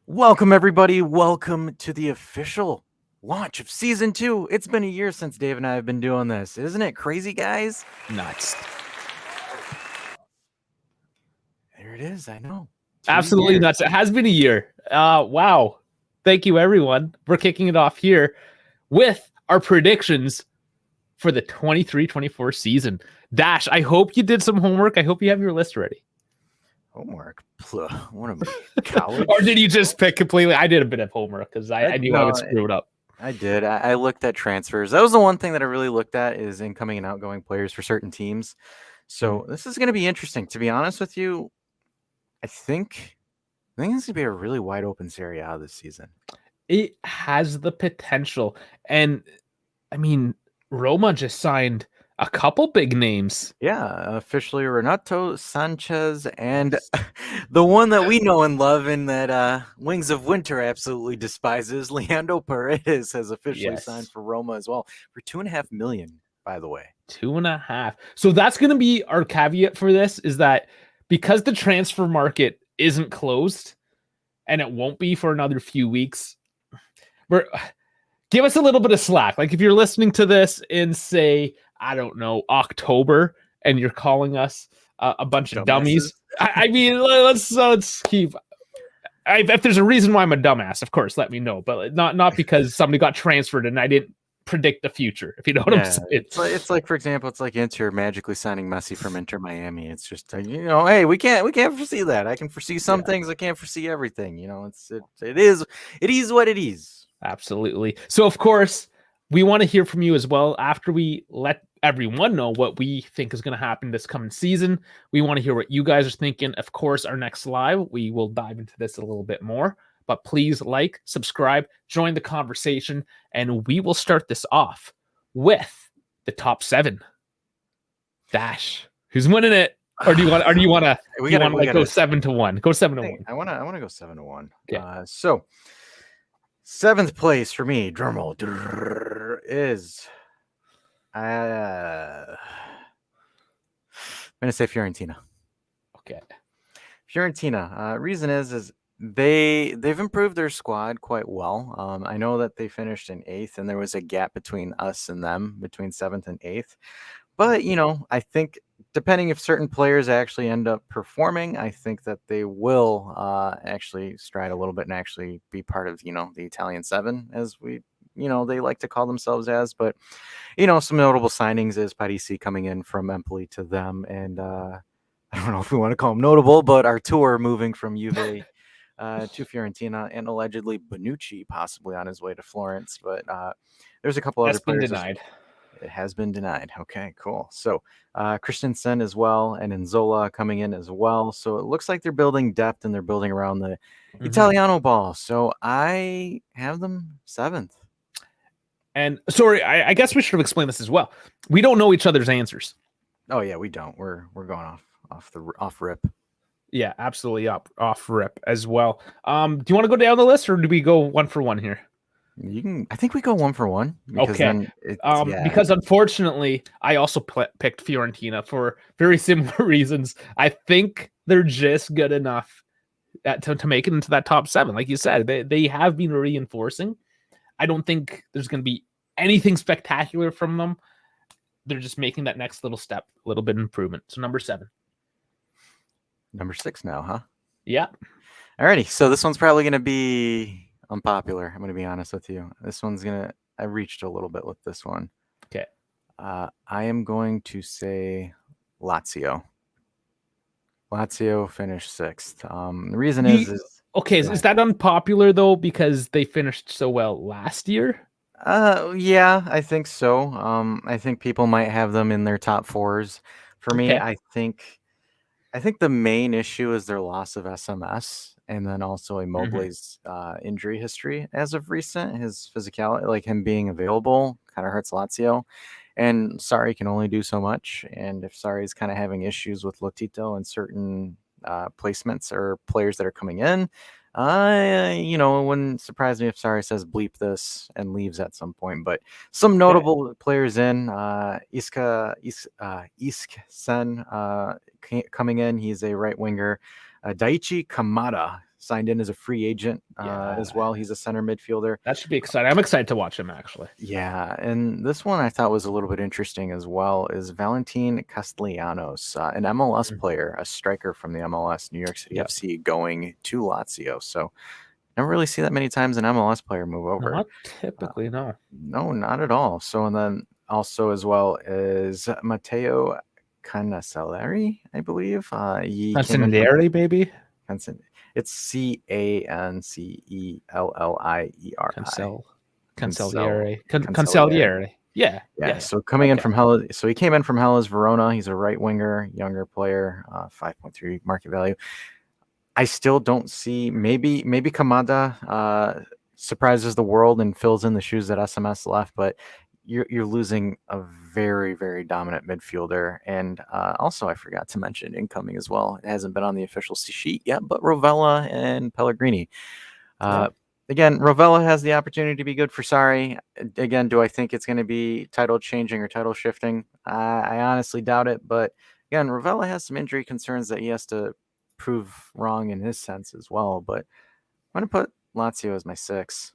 Welcome, everybody. Welcome to the official launch of season 2. It's been a year since Dave and I have been doing this. Isn't it crazy, guys? Nuts. There it is. I know. 2 Absolutely years. nuts. It has been a year. Wow. Thank you, everyone. We're kicking it off here with our predictions for the 23-24 season. Dash, I hope you did some homework. I hope you have your list ready. Homework. What am I, college? Or did you just pick completely? I did a bit of homework because I knew I would screw it up. I did. I looked at transfers. That was the one thing that I really looked at is incoming and outgoing players for certain teams. So this is going to be interesting. To be honest with you, I think it's going to be a really wide open Serie A this season. It has the potential. And, I mean, Roma just signed a couple big names. Yeah, officially Renato Sanchez and the one that we know and love and that Wings of Winter absolutely despises, Leandro Paredes, has officially signed for Roma as well for $2.5 million, by the way. 2.5. So that's going to be our caveat for this, is that because the transfer market isn't closed and it won't be for another few weeks, give us a little bit of slack. Like if you're listening to this in, say, I don't know, October, and you're calling us a bunch of dummies. I mean, let's keep. If there's a reason why I'm a dumbass, of course, let me know. But not because somebody got transferred and I didn't predict the future. If you know what I'm saying. It's like, for example, it's like Inter magically signing Messi from Inter Miami. It's just hey, we can't foresee that. I can foresee some things. I can't foresee everything. It is what it is. Absolutely. So, of course, we want to hear from you as well after we let everyone know what we think is going to happen this coming season. We want to hear what you guys are thinking. Of course, our next live, we will dive into this a little bit more. But please like, subscribe, join the conversation, and we will start this off with the top 7. Dash, who's winning it? Or do you want to go 7-1? Go 7-1. I want to go 7-1. Yeah. So 7th place for me, drumroll, is I'm gonna say Fiorentina. Okay. Fiorentina. Reason is they've improved their squad quite well. I know that they finished in 8th, and there was a gap between us and them between 7th and 8th. But I think depending if certain players actually end up performing, I think that they will actually stride a little bit and actually be part of the Italian 7, as we they like to call themselves as. But some notable signings is Parisi coming in from Empoli to them, and I don't know if we want to call them notable, but Artur moving from Juve to Fiorentina, and allegedly Bonucci possibly on his way to Florence. But there's a couple other players. Denied. It has been denied. Okay, cool. So Christensen as well, and Nzola coming in as well. So it looks like they're building depth and they're building around the Italiano ball. So I have them 7th. And sorry, I guess we should have explained this as well. We don't know each other's answers. Oh yeah, we don't. We're going off rip. Yeah, absolutely off rip as well. Do you want to go down the list, or do we go 1 for 1 here? You can. I think we go 1 for 1. Okay. Because unfortunately, I also picked Fiorentina for very similar reasons. I think they're just good enough to make it into that top 7. Like you said, they have been reinforcing. I don't think there's going to be anything spectacular from them. They're just making that next little step, a little bit of improvement. So number 7. Number 6 now, huh? Yeah. Alrighty. So this one's probably going to be unpopular. I'm going to be honest with you. This one's I reached a little bit with this one. Okay. I am going to say Lazio. Lazio finished 6th. The reason is that unpopular though because they finished so well last year? Yeah, I think so. I think people might have them in their top 4s. For me, I think the main issue is their loss of SMS, and then also Immobile's injury history as of recent. His physicality, like him being available, kind of hurts Lazio. And Sarri can only do so much. And if Sarri's kind of having issues with Lotito and certain placements or players that are coming in, it wouldn't surprise me if Sarri says bleep this and leaves at some point. But some notable players in Isk-sen coming in. He's a right winger. Daichi Kamada signed in as a free agent as well. He's a center midfielder. That should be exciting. I'm excited to watch him, actually. Yeah, and this one I thought was a little bit interesting as well is Valentin Castellanos, an MLS player, a striker from the MLS, New York City FC, going to Lazio. So never really see that many times an MLS player move over. Not typically, no. No, not at all. So, and then also as well is Matteo Cancelleri, I believe. He came in from Cancelleri, baby. It's Cancellieri. Cancellieri. Yeah. So coming in from Hell, so he came in from Hellas Verona. He's a right winger, younger player, 5.3 market value. I still don't see maybe Kamada surprises the world and fills in the shoes that SMS left, but you're losing a very, very dominant midfielder. And also, I forgot to mention incoming as well. It hasn't been on the official sheet yet, but Rovella and Pellegrini. Again, Rovella has the opportunity to be good for Sarri. Again, do I think it's going to be title changing or title shifting? I honestly doubt it. But again, Rovella has some injury concerns that he has to prove wrong in his sense as well. But I'm going to put Lazio as my 6.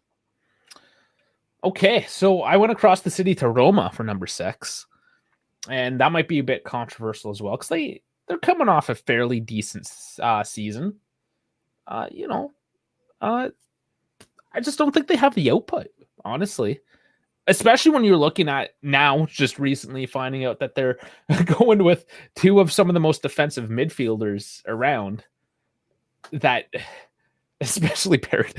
Okay, so I went across the city to Roma for number 6. And that might be a bit controversial as well because they're coming off a fairly decent season. I just don't think they have the output, honestly. Especially when you're looking at now, just recently finding out that they're going with 2 of some of the most defensive midfielders around. That, especially paired.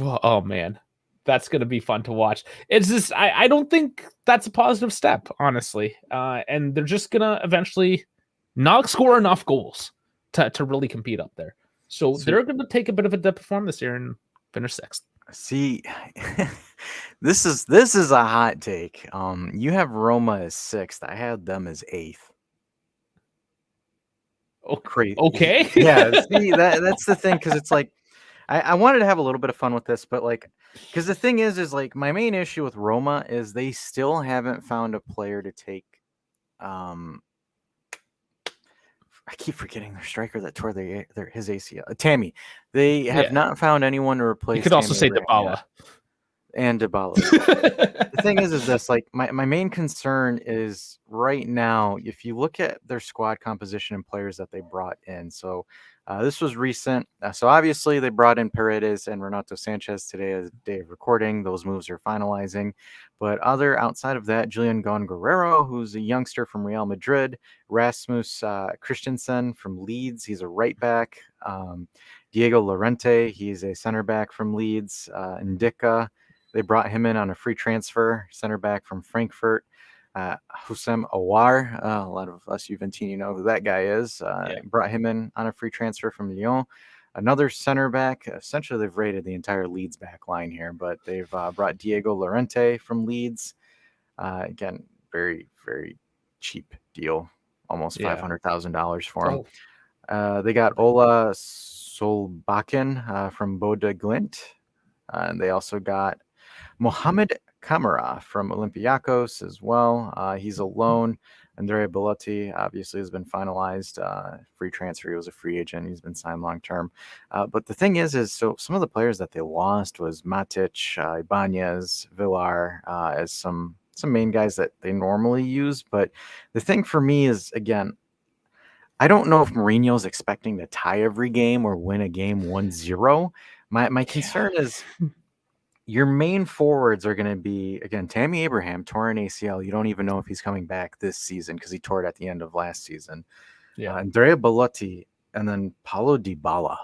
Oh man, that's going to be fun to watch. It's just I don't think that's a positive step, honestly. And they're just gonna eventually not score enough goals to really compete up there. So they're going to take a bit of a dip form this year and finish 6th. See, this is a hot take. You have Roma as 6th. I had them as 8th. Crazy. Okay. Yeah. See, that's the thing, because it's like I wanted to have a little bit of fun with this, but like, because the thing is like my main issue with Roma is they still haven't found a player to take. I keep forgetting their striker that tore his ACL. Tammy. They have not found anyone to replace. You could also say Dybala. And Dybala. The thing is this, like my main concern is right now, if you look at their squad composition and players that they brought in. So this was recent. So obviously they brought in Paredes and Renato Sanchez today as day of recording. Those moves are finalizing. But outside of that, Julian Guerrero, who's a youngster from Real Madrid, Rasmus Christensen from Leeds, he's a right back. Diego Llorente, he's a center back from Leeds. Ndicka, they brought him in on a free transfer, center back from Frankfurt. Houssem Aouar, a lot of us Juventini know who that guy is. Brought him in on a free transfer from Lyon. Another center back. Essentially, they've raided the entire Leeds back line here, but they've brought Diego Llorente from Leeds. Again, very, very cheap deal, almost $500,000 for him. They got Ola Solbakken from Boda Glint. And they also got Mohamed Kamara from Olympiacos as well. He's a loan. Andrea Bellotti obviously has been finalized. Free transfer. He was a free agent. He's been signed long term. But the thing is so some of the players that they lost was Matic, Ibanez, Villar, as some main guys that they normally use. But the thing for me is, again, I don't know if Mourinho's expecting to tie every game or win a game 1-0. My concern is your main forwards are going to be, again, Tammy Abraham, tore an ACL. You don't even know if he's coming back this season because he tore it at the end of last season. Andrea Bellotti, and then Paulo Dybala.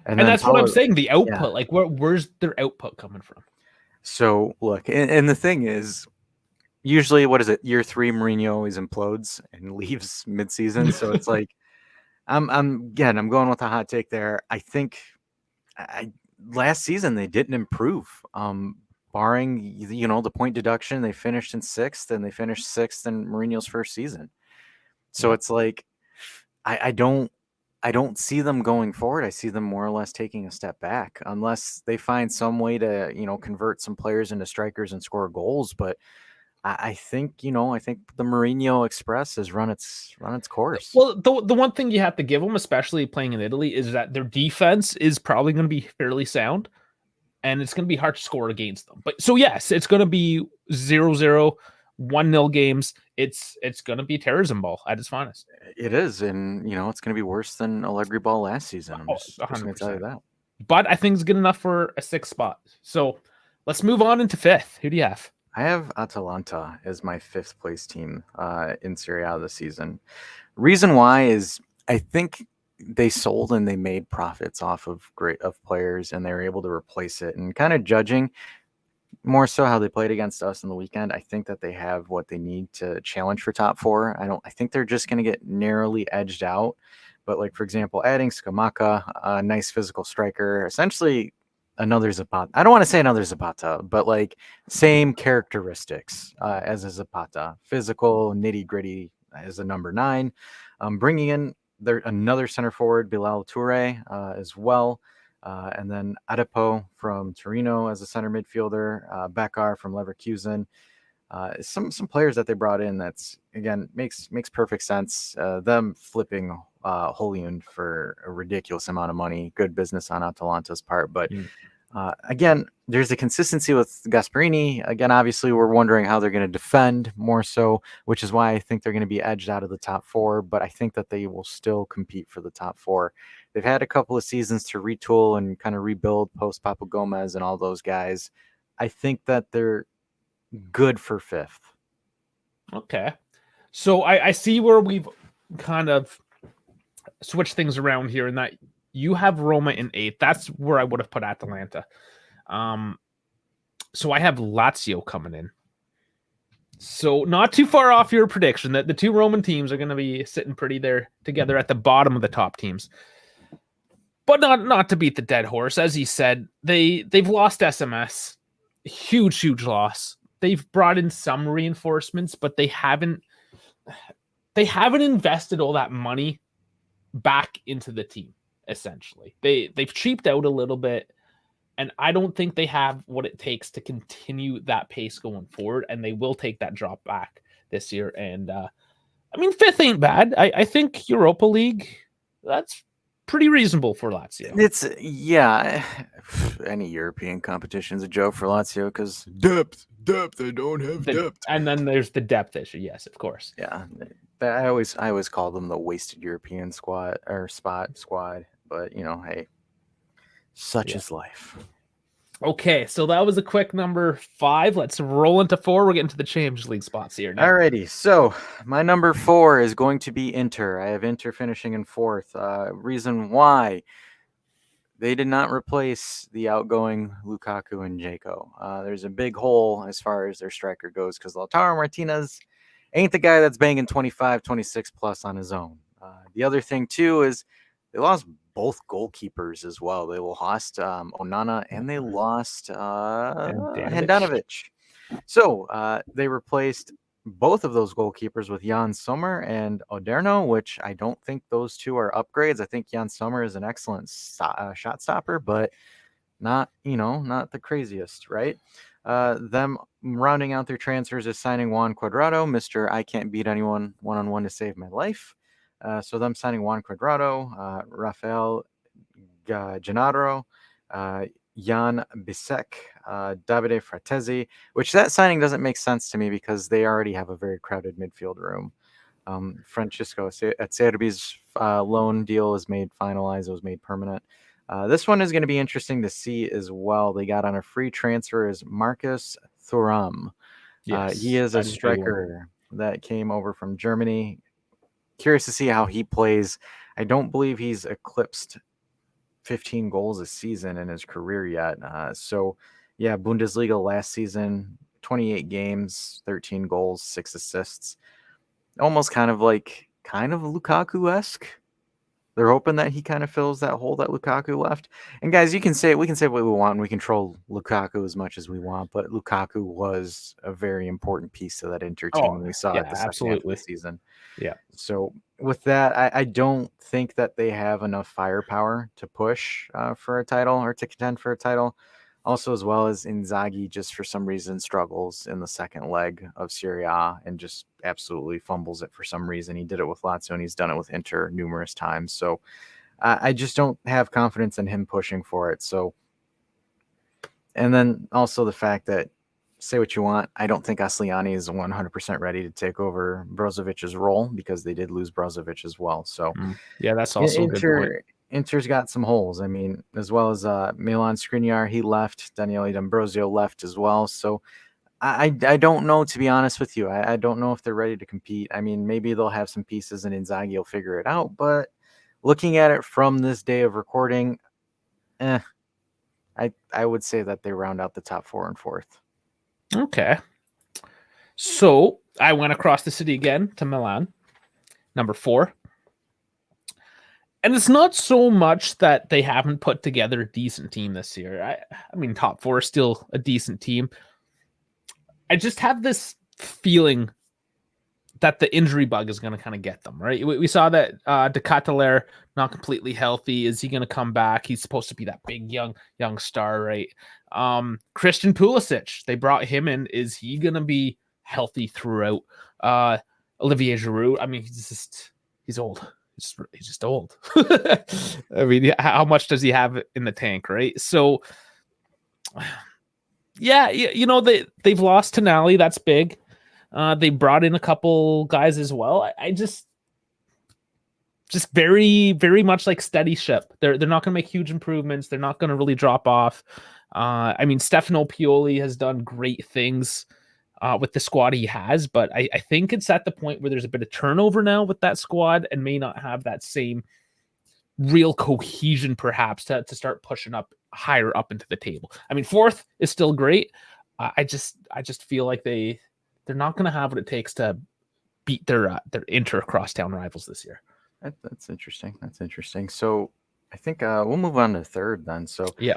And that's what I'm saying, the output. Like, where's their output coming from? So, look, and the thing is, usually, what is it? Year 3, Mourinho always implodes and leaves midseason. So it's like, I'm going with a hot take there. I think last season they didn't improve. Barring the point deduction, they finished in 6th, and they finished 6th in Mourinho's first season. So it's like I don't see them going forward. I see them more or less taking a step back, unless they find some way to convert some players into strikers and score goals. But I think I think the Mourinho Express has run its course. Well, the one thing you have to give them, especially playing in Italy, is that their defense is probably going to be fairly sound, and it's going to be hard to score against them. But so yes, it's going to be 0-0, 1-0 games. It's going to be terrorism ball at its finest. It is, and it's going to be worse than Allegri ball last season. I'm Oh, just going to tell you 100%. that. But I think it's good enough for a sixth spot. So let's move on into fifth. Who do you have? I have Atalanta as my fifth place team in Serie A this season. Reason why is I think they sold and they made profits off of players, and they were able to replace it. And kind of judging more so how they played against us in the weekend, I think that they have what they need to challenge for top four. I think they're just going to get narrowly edged out. But like for example, adding Skamaka, a nice physical striker, essentially another Zapata. I don't want to say another Zapata, but like same characteristics as a Zapata, physical, nitty gritty as a number 9. Bringing in another center forward, Bilal Toure, as well. And then Adepo from Torino as a center midfielder, Bekkar from Leverkusen. Some players that they brought in that's again makes perfect sense. Them flipping Holian for a ridiculous amount of money, good business on Atalanta's part. But again, there's a consistency with Gasperini. Again, obviously, we're wondering how they're going to defend more so, which is why I think they're going to be edged out of the top 4. But I think that they will still compete for the top 4. They've had a couple of seasons to retool and kind of rebuild post Papa Gomez and all those guys. I think that they're good for 5th. Okay. So I see where we've kind of switched things around here, and that you have Roma in 8th. That's where I would have put Atalanta. So I have Lazio coming in. So not too far off your prediction that the two Roman teams are going to be sitting pretty there together at the bottom of the top teams. But not to beat the dead horse, as he said, they've lost SMS, huge loss. They've brought in some reinforcements, but they haven't invested all that money back into the team. Essentially, they've cheaped out a little bit, and I don't think they have what it takes to continue that pace going forward. And they will take that drop back this year. And I mean, 5th ain't bad. I think Europa League, that's pretty reasonable for Lazio. It's any European competition's a joke for Lazio because depth. They don't have depth. And then there's the depth issue. Yes, of course. Yeah, I always call them the wasted European squad or spot squad. But hey, such is life. Okay, so that was a quick number 5. Let's roll into 4. We're getting to the Champions League spots here now. Alrighty, so my number 4 is going to be Inter. I have Inter finishing in 4th. Reason why: they did not replace the outgoing Lukaku and Dzeko. There's a big hole as far as their striker goes because Lautaro Martinez ain't the guy that's banging 25, 26 plus on his own. The other thing, too, is they lost both goalkeepers as well. They lost Onana and they lost Handanovic. So they replaced both of those goalkeepers with Jan Sommer and Oderno, which I don't think those two are upgrades. I think Jan Sommer is an excellent shot stopper, but not the craziest, right? Them rounding out their transfers is signing Juan Cuadrado, Mr. I can't beat anyone one-on-one to save my life. So them signing Juan Cuadrado, Rafael Gennaro, Jan Bisek, Davide Fratesi, which that signing doesn't make sense to me because they already have a very crowded midfield room. Francisco Acerbi's loan deal is finalized. It was made permanent. This one is going to be interesting to see as well. They got on a free transfer as Marcus Thuram. Yes, he is a striker that came over from Germany. Curious to see how he plays. I don't believe he's eclipsed 15 goals a season in his career yet. Bundesliga last season, 28 games, 13 goals, 6 assists. Almost kind of Lukaku-esque. They're hoping that he kind of fills that hole that Lukaku left. And guys, we can say what we want, and we control Lukaku as much as we want, but Lukaku was a very important piece to that Inter team when we saw it the second half of the season. Yeah. So with that, I don't think that they have enough firepower to push for a title or to contend for a title. Also, as well as Inzaghi, just for some reason struggles in the second leg of Serie A and just absolutely fumbles it for some reason. He did it with Lazio and he's done it with Inter numerous times. So I just don't have confidence in him pushing for it. So, and then also the fact that, say what you want, I don't think Asliani is 100% ready to take over Brozovic's role because they did lose Brozovic as well. So Yeah, that's also a good point. Inter's got some holes. I mean, as well as Milan Skriniar, he left. Daniele D'Ambrosio left as well. So I don't know, to be honest with you. I don't know if they're ready to compete. I mean, maybe they'll have some pieces and Inzaghi will figure it out. But looking at it from this day of recording, I would say that they round out the top 4 and 4th. Okay. So I went across the city again to Milan, number 4. And it's not so much that they haven't put together a decent team this year. I mean, top 4 is still a decent team. I just have this feeling that the injury bug is going to kind of get them, right? We saw that De Ketelaere not completely healthy. Is he going to come back? He's supposed to be that big young star, right? Christian Pulisic, they brought him in. Is he going to be healthy throughout? Olivier Giroud, I mean, he's old. He's just old. I mean, how much does he have in the tank, right? So, yeah, they've lost Tonali. That's big. They brought in a couple guys as well. I just very, very much like steady ship. They're not going to make huge improvements. They're not going to really drop off. I mean, Stefano Pioli has done great things with the squad he has, but I think it's at the point where there's a bit of turnover now with that squad and may not have that same real cohesion, perhaps, to start pushing up higher up into the table. I mean, 4th is still great. I just feel like they're not going to have what it takes to beat their Inter crosstown rivals this year. That's interesting. That's interesting. So I think we'll move on to 3rd then. So yeah.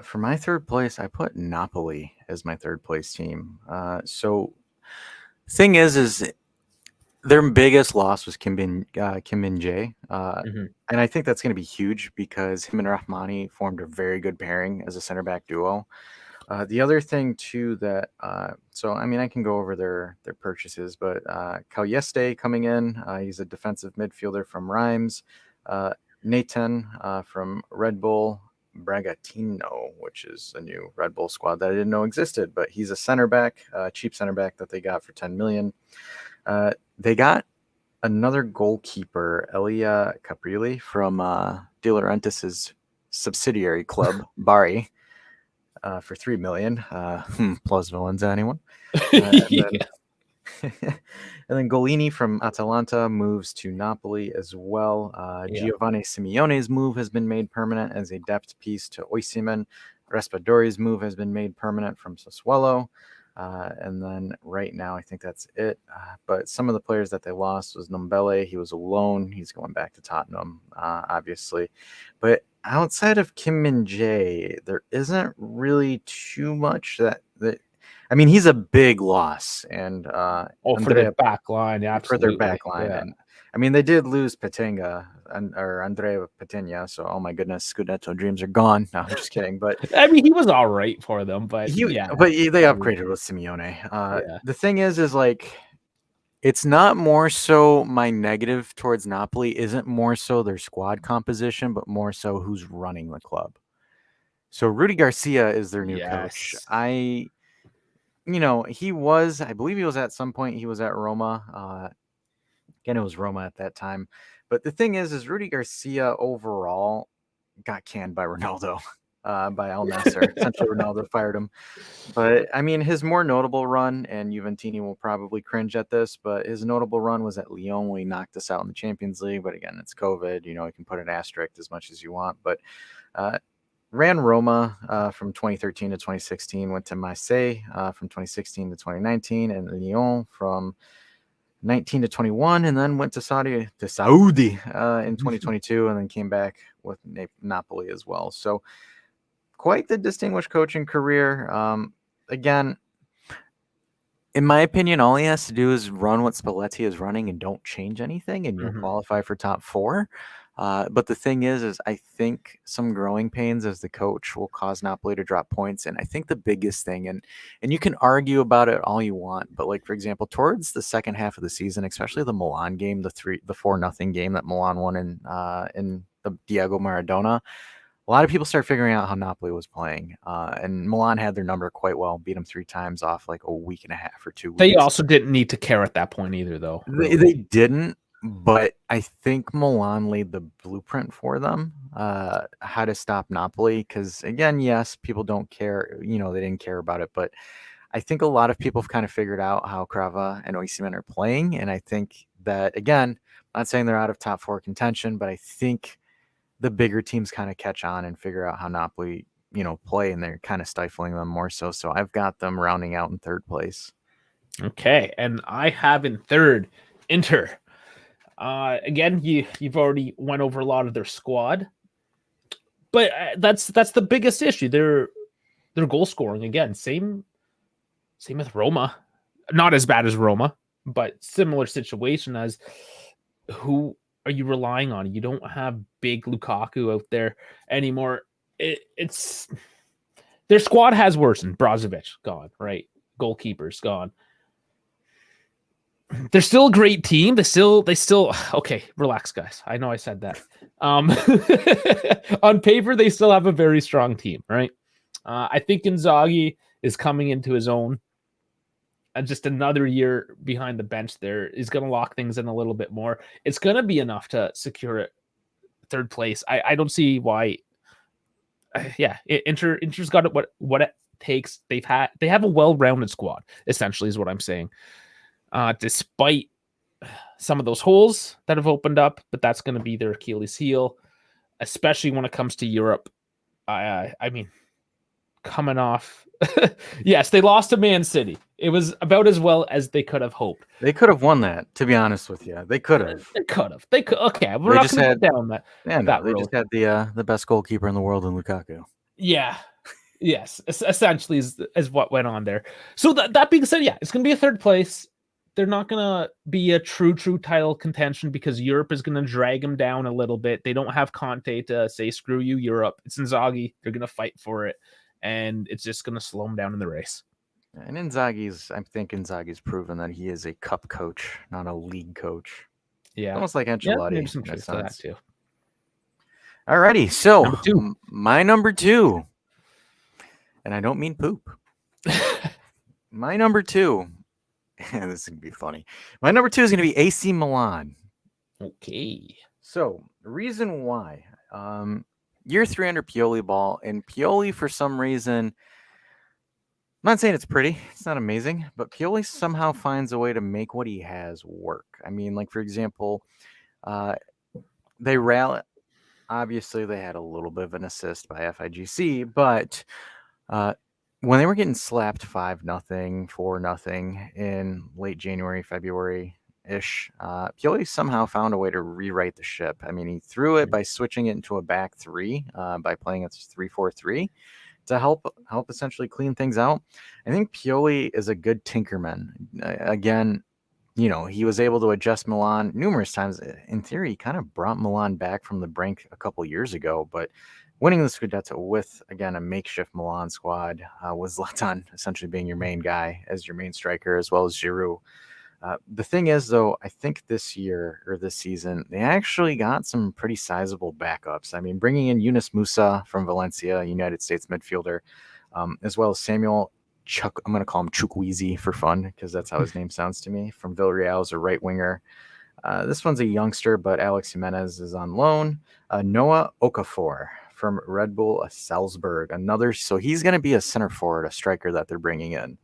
For my 3rd place, I put Napoli as my 3rd place team. So thing is their biggest loss was Kim Min-jae. And I think that's going to be huge because him and Rahmani formed a very good pairing as a center back duo. The other thing too that so I mean I can go over their purchases, but Kalyeste coming in, he's a defensive midfielder from Reims. Nathan from Red Bull Bragantino, which is a new Red Bull squad that I didn't know existed, but he's a center back, cheap center back that they got for 10 million. They got another goalkeeper, Elia Caprilli from De Laurentiis's subsidiary club, Bari. For 3 million, plus Valenza, anyone? And then Golini from Atalanta moves to Napoli as well. Giovanni Simeone's move has been made permanent as a depth piece to Osimhen. Raspadori's move has been made permanent from Sassuolo. And then right now, I think that's it. But some of the players that they lost was Nombele. He was a loan. He's going back to Tottenham, obviously. But outside of Kim Min-jae, there isn't really too much that I mean, he's a big loss, and for their back line, yeah, absolutely. For their back line, yeah. And I mean, they did lose Patenga or Andrea Patenga, so oh my goodness, Scudetto dreams are gone. No, I'm just kidding, but I mean, he was all right for them, but they upgraded with Simeone. The thing is like, it's not more so my negative towards Napoli isn't more so their squad composition, but more so who's running the club. So Rudy Garcia is their new coach. I believe he was at some point, he was at Roma. Again, it was Roma at that time. But the thing is Rudy Garcia overall got canned by Ronaldo, by Al Nassr. Essentially, Ronaldo fired him. But, I mean, his more notable run, and Juventini will probably cringe at this, but his notable run was at Lyon when he knocked us out in the Champions League. But, again, it's COVID. You can put an asterisk as much as you want. But ran Roma from 2013 to 2016, went to Marseille from 2016 to 2019, and Lyon from 19 to 21, and then went to Saudi in 2022, and then came back with Napoli as well. So quite the distinguished coaching career. Again, in my opinion, all he has to do is run what Spalletti is running and don't change anything, and you'll qualify for top 4. But the thing is I think some growing pains as the coach will cause Napoli to drop points. And I think the biggest thing, and you can argue about it all you want, but like for example, towards the second half of the season, especially the Milan game, the 4-0 game that Milan won in the Diego Maradona, a lot of people started figuring out how Napoli was playing. And Milan had their number quite well, beat them 3 times off like a week and a half or 2 They weeks. also didn't need to care at that point either, though. They, Really. they didn't, but I think Milan laid the blueprint for them, how to stop Napoli. Because again, yes, people don't care. They didn't care about it, but I think a lot of people have kind of figured out how Crava and Osimhen are playing, and I think that again, I'm not saying they're out of top four contention, but I think the bigger teams kind of catch on and figure out how Napoli, play, and they're kind of stifling them more so. So I've got them rounding out in third place. Okay, and I have in third Inter. Again, you've already went over a lot of their squad, but that's the biggest issue. Their goal scoring again, same with Roma, not as bad as Roma, but similar situation as who are you relying on? You don't have big Lukaku out there anymore. It's their squad has worsened. Brozovic gone, right? Goalkeeper's gone. They're still a great team. They still okay, relax guys. I know I said that. On paper, they still have a very strong team, right? I think Inzaghi is coming into his own. And just another year behind the bench there is going to lock things in a little bit more. It's going to be enough to secure third place. I don't see why. Yeah, Inter's got what it takes. They have a well-rounded squad. Essentially, is what I'm saying. Despite some of those holes that have opened up, but that's going to be their Achilles heel, especially when it comes to Europe. I mean, coming off, yes, they lost to Man City. It was about as well as they could have hoped. They could have won that, to be honest with you. They could have. They could have. They could. Okay, we're They not just going to had, go down that they road. just had the best goalkeeper in the world in Lukaku. Yeah. Yes. Essentially is what went on there. So that being said, yeah, it's going to be a third place. They're not going to be a true title contention because Europe is going to drag them down a little bit. They don't have Conte to say, screw you, Europe. It's Inzaghi. They're going to fight for it. And it's just going to slow them down in the race. And I think Inzaghi's proven that he is a cup coach, not a league coach. Yeah. Almost like Yeah, Ancelotti maybe some in a truth to that sense. too. Alrighty, so Number two. my number two, and I don't mean poop. My number two, this is going to be funny. My number two is going to be AC Milan. Okay. So, reason why. Year 3 under Pioli ball, and Pioli, for some reason, I'm not saying it's pretty, it's not amazing, but Pioli somehow finds a way to make what he has work. I mean, like, for example, they rally. Obviously, they had a little bit of an assist by FIGC, but when they were getting slapped 5-0, 4-0 in late January, February ish, Pioli somehow found a way to rewrite the ship. I mean, he threw it by switching it into a back three, by playing a 3-4-3 to help essentially clean things out. I think Pioli is a good tinkerman. Again, he was able to adjust Milan numerous times. In theory, he kind of brought Milan back from the brink a couple years ago, but winning the Scudetto with, again, a makeshift Milan squad, with Zlatan essentially being your main guy as your main striker, as well as Giroud. The thing is, though, I think this season, they actually got some pretty sizable backups. I mean, bringing in Yunus Musa from Valencia, United States midfielder, as well as Samuel Chuck. I'm going to call him Chukwueze for fun because that's how his name sounds to me. From Villarreal, is a right winger. This one's a youngster, but Alex Jimenez is on loan. Noah Okafor from Red Bull Salzburg, so he's going to be a center forward, a striker that they're bringing in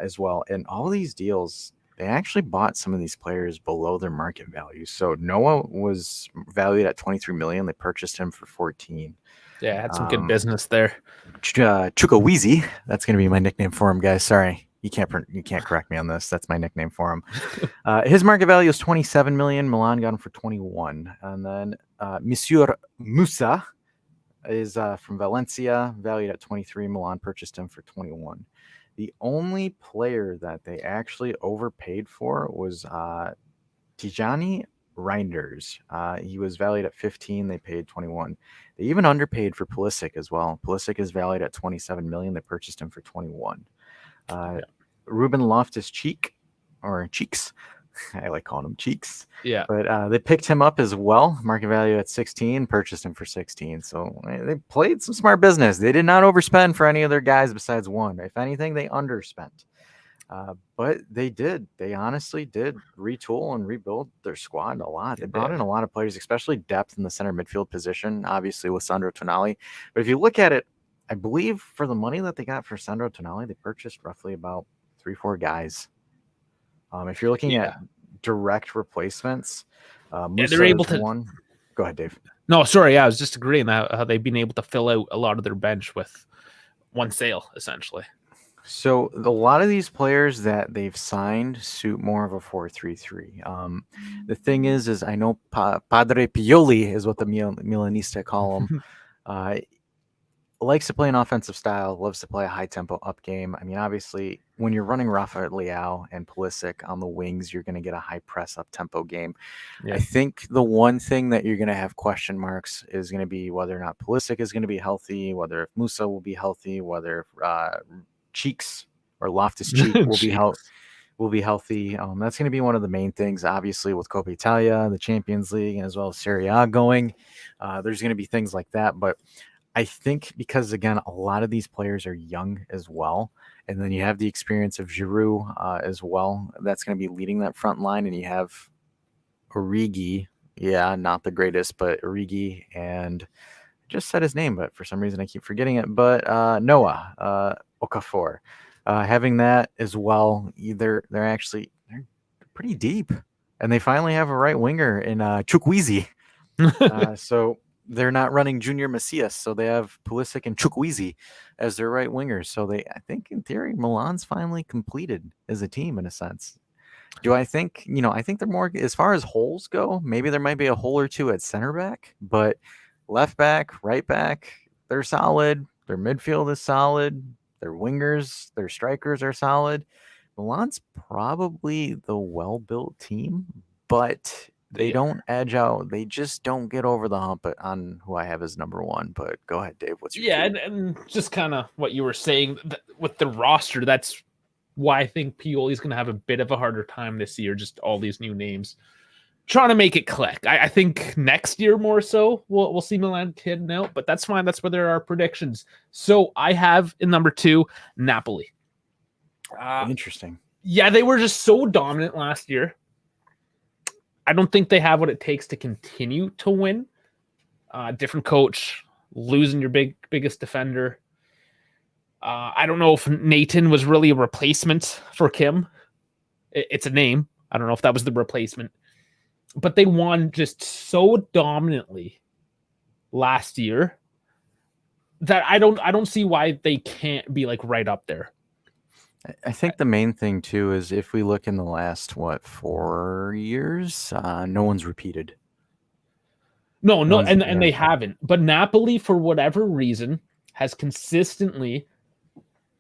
as well. And all these deals, they actually bought some of these players below their market value. So Noah was valued at 23 million. They purchased him for 14. Yeah, had some good business there. Chukwueze, that's going to be my nickname for him, guys. Sorry, you can't correct me on this. That's my nickname for him. His market value is 27 million. Milan got him for 21. And then Monsieur Musa is from Valencia, valued at 23. Milan purchased him for 21. The only player that they actually overpaid for was Tijani Reinders. He was valued at 15. They paid 21. They even underpaid for Pulisic as well. Pulisic is valued at 27 million. They purchased him for 21. Uh, Yeah. Ruben Loftus-Cheek, or Cheeks. I like calling him Cheeks. Yeah. But they picked him up as well. Market value at 16, purchased him for 16. So they played some smart business. They did not overspend for any of their guys besides one. If anything, they underspent. But they did. They honestly did retool and rebuild their squad a lot. They brought in a lot of players, especially depth in the center midfield position, obviously with Sandro Tonali. But if you look at it, I believe for the money that they got for Sandro Tonali, they purchased roughly about 3-4 guys. If you're looking at direct replacements, they're able to. one. Go ahead, Dave. No, sorry. I was just agreeing that how they've been able to fill out a lot of their bench with one sale, essentially. So a lot of these players that they've signed suit more of a 4-3-3. The thing is I know Padre Pioli is what the Milanista call him. Likes to play an offensive style, loves to play a high tempo up game. I mean, obviously, when you're running Rafa Leao and Pulisic on the wings, you're going to get a high press up tempo game. Yeah. I think the one thing that you're going to have question marks is going to be whether or not Pulisic is going to be healthy, whether if Musa will be healthy, whether Cheeks or Loftus-Cheek will be healthy. That's going to be one of the main things, obviously, with Coppa Italia, the Champions League, and as well as Serie A going. There's going to be things like that, but I think because, again, a lot of these players are young as well, and then you have the experience of Giroud as well. That's going to be leading that front line, and you have Origi. Yeah, not the greatest, but Origi, and I just said his name, but for some reason I keep forgetting it. But Noah Okafor, having that as well, they're pretty deep, and they finally have a right winger in Chukwueze. So they're not running Junior Macias, so they have Pulisic and Chukwueze as their right wingers. So I think in theory, Milan's finally completed as a team in a sense. Do I think, I think they're more, as far as holes go, maybe there might be a hole or two at center back, but left back, right back, they're solid. Their midfield is solid. Their wingers, their strikers are solid. Milan's probably the well-built team, but they don't edge out. They just don't get over the hump on who I have as number one. But go ahead, Dave. What's your two? And just kind of what you were saying with the roster. That's why I think Pioli's going to have a bit of a harder time this year. Just all these new names, trying to make it click. I think next year more so we'll see Milan hitting out, but that's fine. That's where there are predictions. So I have in number 2 Napoli. Interesting. Yeah, they were just so dominant last year. I don't think they have what it takes to continue to win. Different coach, losing your biggest defender. I don't know if Nathan was really a replacement for Kim. It's a name. I don't know if that was the replacement. But they won just so dominantly last year that I don't see why they can't be like right up there. I think the main thing too is if we look in the last 4 years, no one's repeated. No, and they haven't. But Napoli, for whatever reason, has consistently,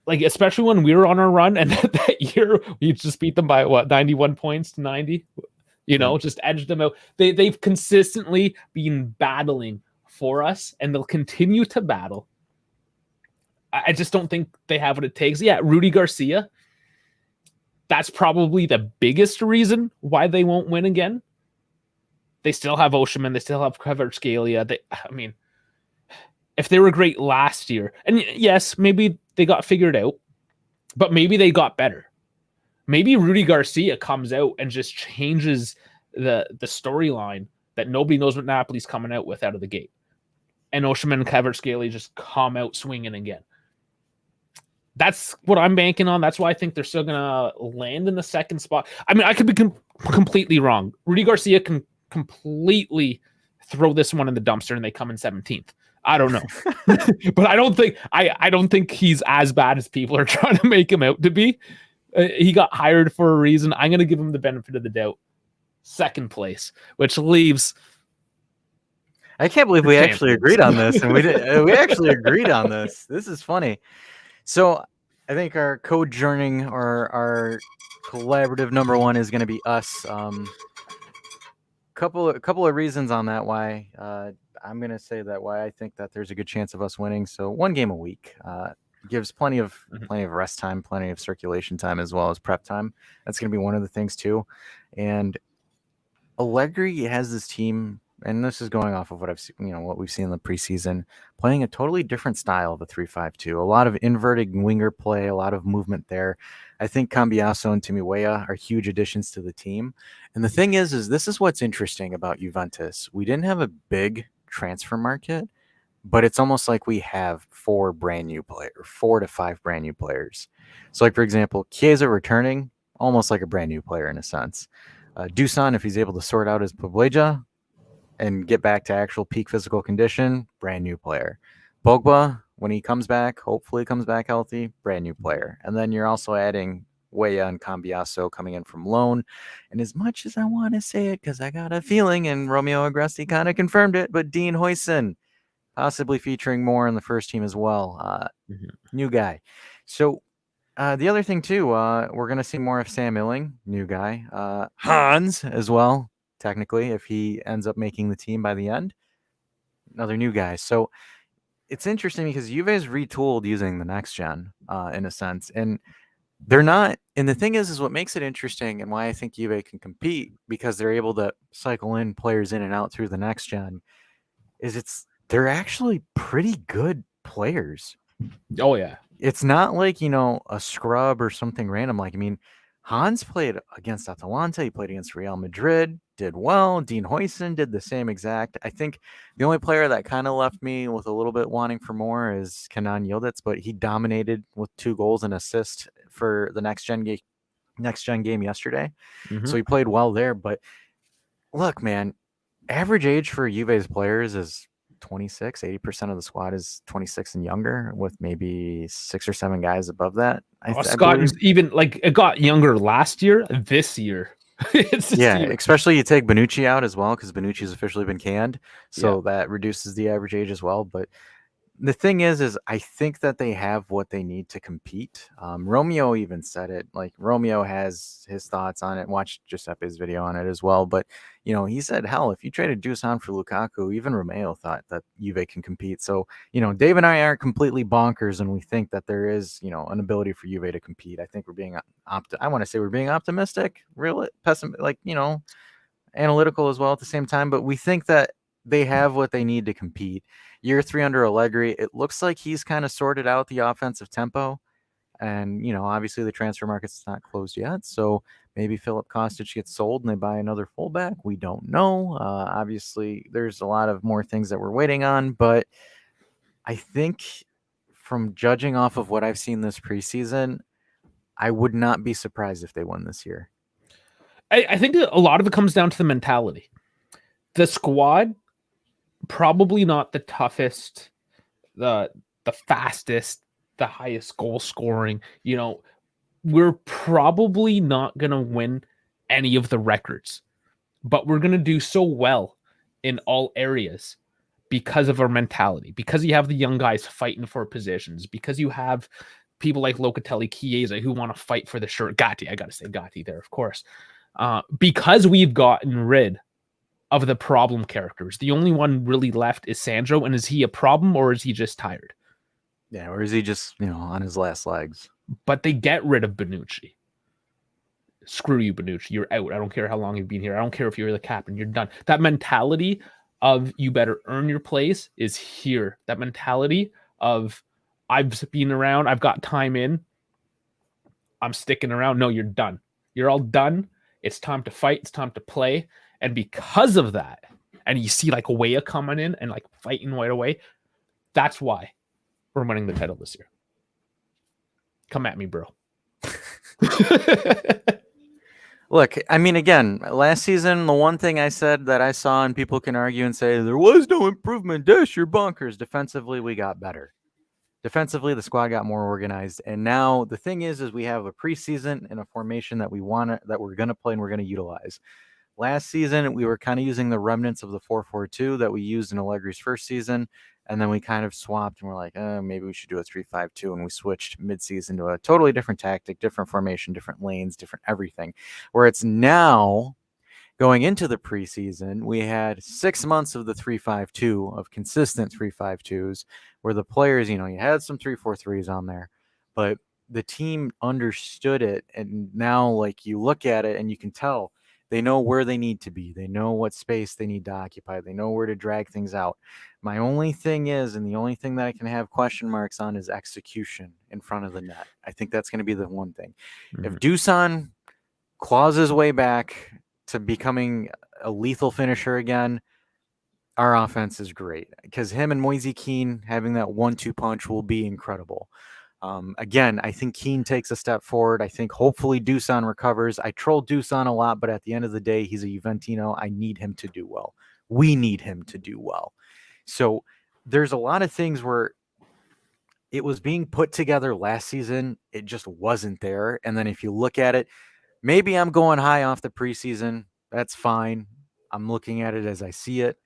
like especially when we were on our run, and that year we just beat them by 91 points to 90. Just edged them out. They've consistently been battling for us, and they'll continue to battle. I just don't think they have what it takes. Yeah, Rudy Garcia. That's probably the biggest reason why they won't win again. They still have Osimhen. They still have Kvaratskhelia. If they were great last year, and yes, maybe they got figured out, but maybe they got better. Maybe Rudy Garcia comes out and just changes the storyline that nobody knows what Napoli's coming out with out of the gate. And Osimhen and Kvaratskhelia just come out swinging again. That's what I'm banking on. That's why I think they're still going to land in the second spot. I mean, I could be completely wrong. Rudy Garcia can completely throw this one in the dumpster and they come in 17th. I don't know. But I don't think he's as bad as people are trying to make him out to be. He got hired for a reason. I'm going to give him the benefit of the doubt. Second place, which leaves. I can't believe we actually agreed on this, and we actually agreed on this. This is funny. So I think our co-journing or our collaborative number one is going to be us. couple of reasons on that why I'm gonna say that why I think that there's a good chance of us winning. So one game a week gives Mhm. plenty of rest time, plenty of circulation time as well as prep time. That's gonna be one of the things too. And Allegri has this team, and this is going off of what I've seen, what we've seen in the preseason, playing a totally different style of a 3-5-2. A lot of inverted winger play, a lot of movement there. I think Cambiaso and Timiweya are huge additions to the team. And the thing is this is what's interesting about Juventus. We didn't have a big transfer market, but it's almost like we have four to five brand new players. So, like for example, Chiesa returning, almost like a brand new player in a sense. Dusan, if he's able to sort out his Pobleja and get back to actual peak physical condition, brand new player. Pogba, when he comes back, hopefully comes back healthy, brand new player. And then you're also adding Weah and Cambiaso coming in from loan. And as much as I want to say it, because I got a feeling, and Romeo Agresti kind of confirmed it, but Dean Huijsen possibly featuring more in the first team as well. Mhm. New guy. So the other thing too, we're gonna see more of Sam Illing, new guy. Hans as well, technically, if he ends up making the team by the end, another new guy. So it's interesting because Juve's retooled using the next gen, in a sense, and they're not. And the thing is what makes it interesting and why I think Juve can compete because they're able to cycle in players in and out through the next gen. They're actually pretty good players. Oh yeah. It's not like, a scrub or something random. Like, I mean, Hans played against Atalanta. He played against Real Madrid, did well. Dean Huijsen did the same exact. I think the only player that kind of left me with a little bit wanting for more is Kenan Yildiz, but he dominated with 2 goals and assist for the next gen game yesterday. Mhm. So he played well there. But look, man, average age for Juve's players is 26. 80% of the squad is 26 and younger, with maybe 6 or 7 guys above that. I Scott believe. even like it got younger last year. This year, it's just Yeah, even. especially you take Bonucci out as well because Bonucci's officially been canned, Yeah. so that reduces the average age as well. But the thing is I think that they have what they need to compete. Romeo even said it. Like Romeo has his thoughts on it. Watched Giuseppe's video on it as well. But he said, "Hell, if you traded Dusan for Lukaku, even Romeo thought that Juve can compete." So Dave and I aren't completely bonkers, and we think that there is an ability for Juve to compete. I think we're being I want to say we're being optimistic, real pessimistic, like analytical as well at the same time, but we think that they have what they need to compete. Year 3 under Allegri, it looks like he's kind of sorted out the offensive tempo. And, obviously the transfer market's not closed yet. So maybe Philip Kostic gets sold and they buy another fullback. We don't know. Obviously, there's a lot of more things that we're waiting on. But I think from judging off of what I've seen this preseason, I would not be surprised if they won this year. I think a lot of it comes down to the mentality. The squad probably not the toughest, the fastest, the highest goal scoring. We're probably not gonna win any of the records, but we're gonna do so well in all areas because of our mentality. Because you have the young guys fighting for positions. Because you have people like Locatelli, Chiesa who want to fight for the shirt. Gatti, I gotta say Gatti there, of course. Because we've gotten rid of the problem characters. The only one really left is Sandro. And is he a problem or is he just tired? Yeah, or is he just, on his last legs? But they get rid of Benucci. Screw you, Benucci. You're out. I don't care how long you've been here. I don't care if you're the captain. You're done. That mentality of you better earn your place is here. That mentality of I've been around, I've got time in, I'm sticking around. No, you're done. You're all done. It's time to fight. It's time to play. And because of that, and you see like Weah coming in and like fighting right away, that's why we're winning the title this year. Come at me, bro. Look, I mean, again, last season, the one thing I said that I saw, and people can argue and say there was no improvement. Dash, you're bonkers. Defensively, we got better. Defensively, the squad got more organized, and now the thing is we have a preseason and a formation that that we're gonna play and we're gonna utilize. Last season, we were kind of using the remnants of the 4-4-2 that we used in Allegri's first season, and then we kind of swapped and we're like, maybe we should do a 3-5-2, and we switched midseason to a totally different tactic, different formation, different lanes, different everything. Where it's now, Going into the preseason, we had 6 months of the 3-5-2 of consistent 3-5-2s where the players, you had some 3-4-3s on there, but the team understood it. And now, like, you look at it and you can tell they know where they need to be. They know what space they need to occupy. They know where to drag things out. My only thing is, and the only thing that I can have question marks on, is execution in front of the net. I think that's going to be the one thing. If Dusan claws his way back to becoming a lethal finisher again, our offense is great because him and Moise Keane having that 1-2 punch will be incredible. Again, I think Keane takes a step forward. I think hopefully Dusan recovers. I troll Dusan a lot, but at the end of the day, he's a Juventino. I need him to do well. We need him to do well. So there's a lot of things where it was being put together last season. It just wasn't there. And then if you look at it, maybe I'm going high off the preseason. That's fine. I'm looking at it as I see it.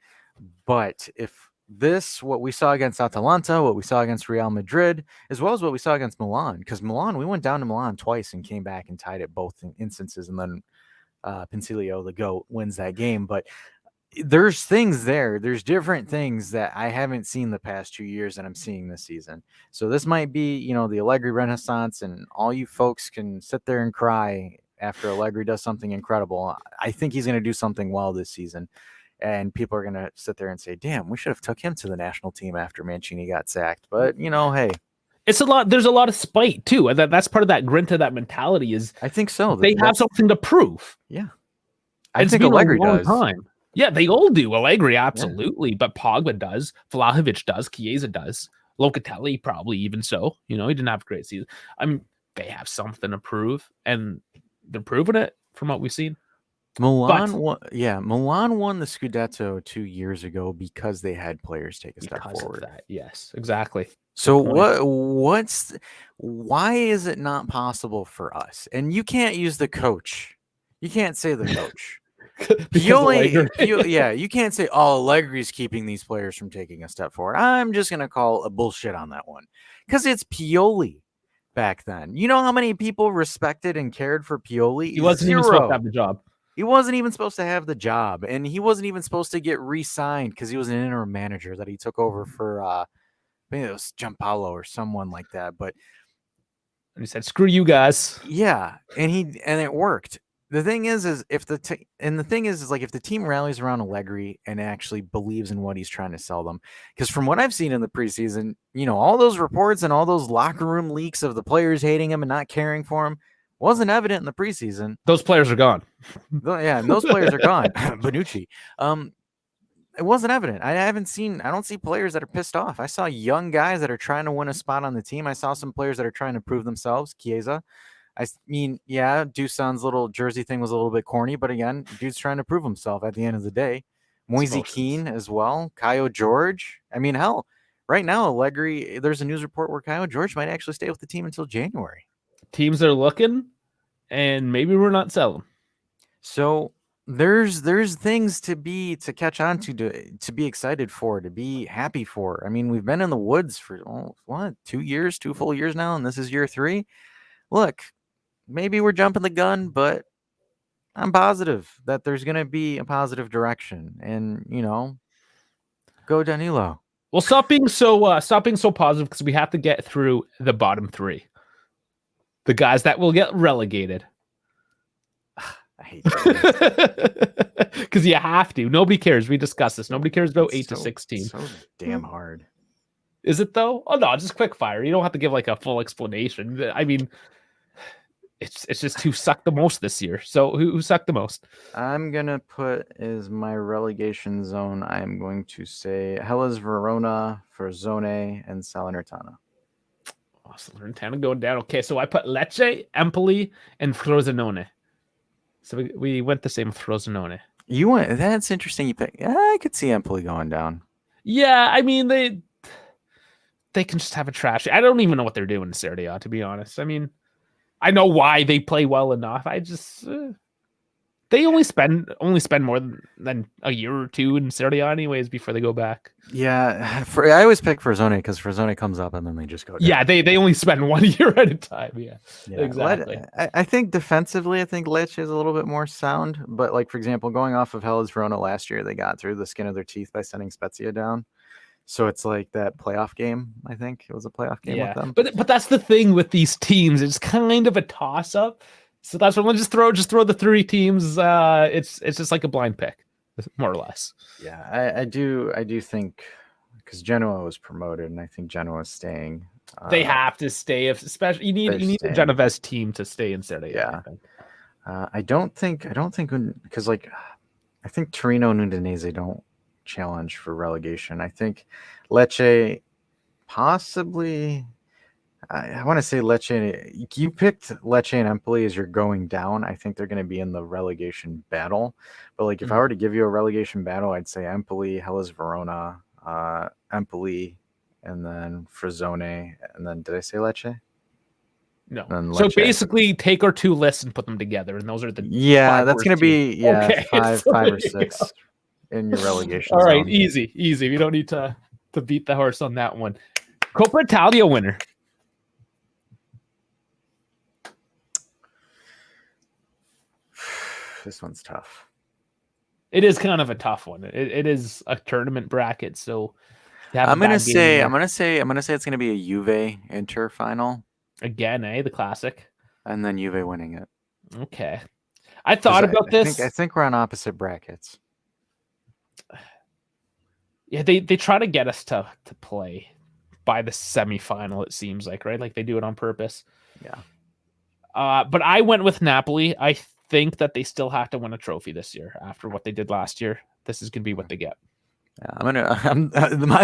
But if what we saw against Atalanta, what we saw against Real Madrid, as well as what we saw against Milan, because Milan, we went down to Milan twice and came back and tied it both instances, and then Pencilio, the GOAT, wins that game. But there's things there. There's different things that I haven't seen the past 2 years that I'm seeing this season. So this might be, the Allegri Renaissance, and all you folks can sit there and cry after Allegri does something incredible. I think he's going to do something well this season. And people are going to sit there and say, damn, we should have took him to the national team after Mancini got sacked. But, hey. It's a lot. There's a lot of spite, too. And that's part of that grinta, that mentality is I think so. They have something to prove. Yeah. I think Allegri does. Time. Yeah, they all do. Allegri, absolutely. Yeah. But Pogba does. Vlahovic does. Chiesa does. Locatelli probably even so. He didn't have a great season. I mean, they have something to prove, and they're proving it from what we've seen. Milan won the Scudetto 2 years ago because they had players take a step forward. Yes, exactly. So why is it not possible for us? And you can't use the coach. You can't say the coach. You can't say, Allegri's keeping these players from taking a step forward. I'm just going to call a bullshit on that one because it's Pioli back then. You know how many people respected and cared for Pioli? He wasn't even supposed to have the job. He wasn't even supposed to have the job, and he wasn't even supposed to get re-signed because he was an interim manager that he took over for, I think it was Gianpaolo or someone like that. But he said, "Screw you guys." Yeah, and it worked. The thing is if the team rallies around Allegri and actually believes in what he's trying to sell them, because from what I've seen in the preseason, all those reports and all those locker room leaks of the players hating him and not caring for him wasn't evident in the preseason. Those players are gone. Yeah, and those players are gone. Bonucci. It wasn't evident. I don't see players that are pissed off. I saw young guys that are trying to win a spot on the team. I saw some players that are trying to prove themselves. Chiesa. I mean, yeah, Dusan's little jersey thing was a little bit corny, but again, dude's trying to prove himself at the end of the day. Moise Keane as well. Caio George. I mean, hell, right now, Allegri, there's a news report where Caio George might actually stay with the team until January. Teams are looking, and maybe we're not selling. So there's things to catch on to be excited for, to be happy for. I mean, we've been in the woods for 2 full years now, and this is year 3. Look, maybe we're jumping the gun, but I'm positive that there's going to be a positive direction, and go Danilo. Well, stop being so positive, because we have to get through the bottom 3. The guys that will get relegated. I hate that. Because you have to. Nobody cares. We discussed this. Nobody cares about 8 to 16. So damn hard. Is it though? Oh no, just quick fire. You don't have to give like a full explanation. I mean, it's just who sucked the most this year. So who sucked the most? I'm gonna put as my relegation zone. I'm going to say Hellas Verona, Frosinone, and Salernitana. Oh, Salernitana going down. Okay, so I put Lecce, Empoli, and Frosinone. So we went the same with Frosinone. You went. That's interesting. You picked. I could see Empoli going down. Yeah, I mean they can just have a trash. I don't even know what they're doing in Serie A, to be honest. I mean, I know why they play well enough. I just they're they only spend more than a year or two in Serie anyways before they go back. Yeah, I always pick Frosinone because Frosinone comes up and then they just go down. Yeah, they only spend 1 year at a time. Yeah, Yeah, exactly. I think defensively, I think Lecce is a little bit more sound. But like for example, going off of Hellas Verona last year, they got through the skin of their teeth by sending Spezia down. So it's like that playoff game. I think it was a playoff game with Yeah, them. but that's the thing with these teams. It's kind of a toss up. So that's what we'll just throw the 3 teams. It's just like a blind pick, more or less. Yeah, I do think because Genoa was promoted, and I think Genoa is staying. They have to stay, especially you need a staying. Genovese team to stay in Serie. Yeah, I don't think because like I think Torino and Udinese don't challenge for relegation. I think Lecce possibly. I want to say Lecce. You picked Lecce and Empoli as you're going down. I think they're going to be in the relegation battle. But like, if I were to give you a relegation battle, I'd say Empoli, Hellas Verona, Empoli, and then Frosinone, and then did I say Lecce? No. So Lecce. Basically, take our 2 lists and put them together, and those are the that's going to be okay. 5 or 6 in your relegation. All right, zone. easy. We don't need to beat the horse on that one. Coppa Italia winner. This one's tough. It is kind of a tough one. It is a tournament bracket, so I'm gonna say it's gonna be a Juve Inter final again, the classic, and then Juve winning it. Okay, I thought about this. I think we're on opposite brackets. Yeah, they try to get us to play by the semifinal. It seems like, right? Like they do it on purpose. Yeah. But I went with Napoli. I think that they still have to win a trophy this year after what they did last year. This is gonna be what they get. Yeah,